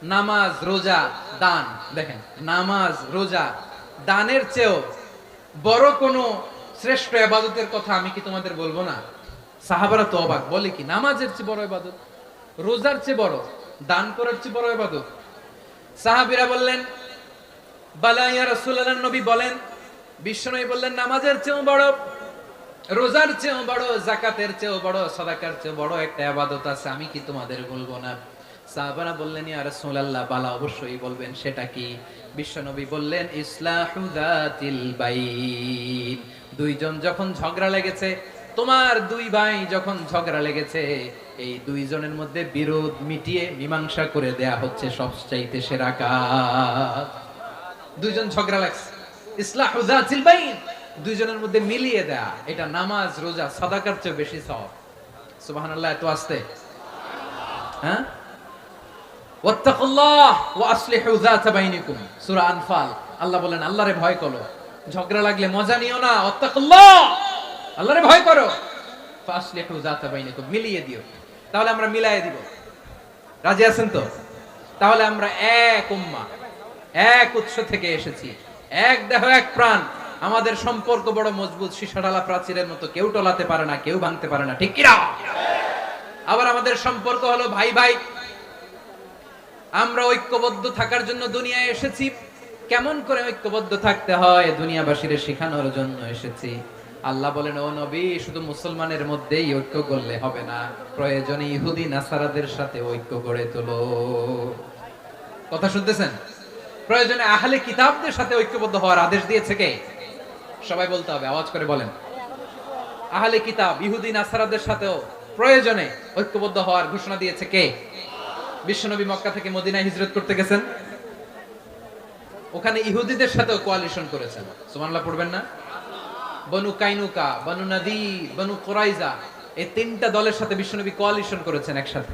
নামাজ, রোজা, দান। দেখেন, নামাজ, রোজা, দানের চেয়েও বড় কোন শ্রেষ্ঠ ইবাদতের কথা আমি কি তোমাদের বলবো না? সাহাবারা তো অবাক, বলে কি নামাজের চেয়ে বড় ইবাদত, রোজার চেয়ে বড়, দান করার চেয়ে বড় ইবাদত? সাহাবীরা বললেন, বালা ইয়া রাসূলুল্লাহ, নবী বলেন। বিশ্বনবী বললেন, নামাজের চেয়েও বড়, রোজার চেয়েও বড়, যাকাতের চেয়েও বড়, সাদাকার চেয়েও বড় একটা ইবাদত আছে, আমি কি তোমাদের বলবো না? সাহাবারা বললেন, ইয়া রাসূলুল্লাহ, বালা, অবশ্যই বলবেন, সেটা কি? বিশ্বনবী বললেন, ইসলাহু যাতিল বাইন। দুইজন যখন ঝগড়া লেগেছে, তোমার দুই ভাই যখন ঝগড়া লেগেছে, এই দুইজনের মধ্যে বিরোধ মিটিয়ে মীমাংসা করে দেয়া হচ্ছে সবচাইতে সেরা কাজ। দুইজন ঝগড়া লাগছে, ইসলাহু যাতিল বাইন, দুইজনের মধ্যে মিলিয়ে দেয়া, এটা নামাজ, রোজা, সাদাকার চেয়ে বেশি সওয়াব। সুবহানাল্লাহ, এত আসতে, হ্যাঁ? ওয়াত্তাকুল্লাহ ওয়া আসলিহু যাতা বাইনিকুম, সূরা আনফাল। আল্লাহ বলেন, আল্লাহরে ভয় করো, ঝগড়া লাগলে মজা নিও না। ওয়াত্তাকুল্লাহ, আল্লাহরে ভয় করো, ফাসলিহু যাতা বাইনিকুম, মিলিয়ে দিও। তাহলে আমরা মিলায়ে দিব, রাজি আছেন তো? তাহলে আমরা এক উম্মাহ, এক উৎস থেকে এসেছি, এক দেহ, এক প্রাণ। আমাদের সম্পর্ক বড় মজবুত, সীসাডালা প্রাচীরের মতো, কেউ টলাতে পারে না, কেউ ভাঙতে পারে না, ঠিক কি না? আবার আমাদের সম্পর্ক হলো ভাই ভাই। আমরা ঐক্যবদ্ধ থাকার জন্য দুনিয়ায় এসেছি। কেমন করে ঐক্যবদ্ধ থাকতে হয় দুনিয়াবাসীর শেখানোর জন্য এসেছি। আল্লাহ বলেন, ও নবী, শুধু মুসলমানের মধ্যেই ঐক্য করলে হবে না, প্রয়োজনে ইহুদি নাসারাদের সাথে ঐক্য গড়ে তোলো। কথা শুনতেছেন? প্রয়োজনে আহলে কিতাবদের সাথে ঐক্যবদ্ধ হওয়ার আদেশ দিয়েছে কে? সবাই বলতে হবে, আওয়াজ করে বলেন। আহলে কিতাব, ইহুদি নাসারাদের সাথেও প্রয়োজনে ঐক্যবদ্ধ হওয়ার ঘোষণা দিয়েছে কে? বিশ্বনবী মক্কা থেকে মদিনায় হিজরত করতে গেছেন, ওখানে ইহুদিদের সাথেও কোয়ালিশন করেছেন। সুবহানাল্লাহ পড়বেন না? বনু কাইনুকা, বনু নাদির, বনু কুরাইজা, এই তিনটা দলের সাথে বিশ্বনবী কোয়ালিশন করেছেন একসাথে।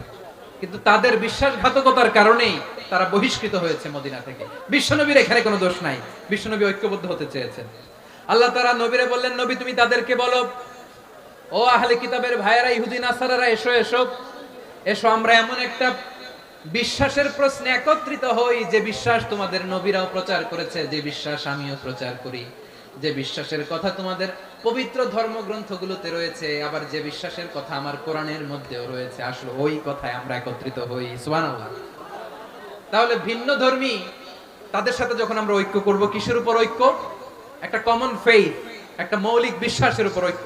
কিন্তু তাদের বিশ্বাসঘাতকতার কারণেই তারা বহিষ্কৃত হয়েছে মদিনা থেকে। বিশ্বনবীর এখানে কোনো দোষ নাই, বিশ্বনবী ঐক্যবদ্ধ হতে চেয়েছেন। আল্লাহ তাআলা নবীরে বললেন, নবী তুমি তাদেরকে বলো, ও আহলে কিতাবের ভাইয়েরা, ইহুদি নাসারারা, এসো এসো এসো, আমরা এমন একটা বিশ্বাসের প্রশ্নে একত্রিত হই, যে বিশ্বাস তোমাদের নবীরাও প্রচার করেছে, যে বিশ্বাস আমিও প্রচার করি, যে বিশ্বাসের কথা তোমাদের পবিত্র ধর্মগ্রন্থগুলোতে রয়েছে, আবার যে বিশ্বাসের কথা আমার কোরআনের মধ্যেও রয়েছে, আসলে ওই কথায় আমরা একত্রিত হই। সুবহানাল্লাহ। তাহলে ভিন্ন ধর্মী তাদের সাথে যখন আমরা ঐক্য করব, কিসের উপর ঐক্য? একটা কমন ফেইথ, একটা মৌলিক বিশ্বাসের উপর ঐক্য।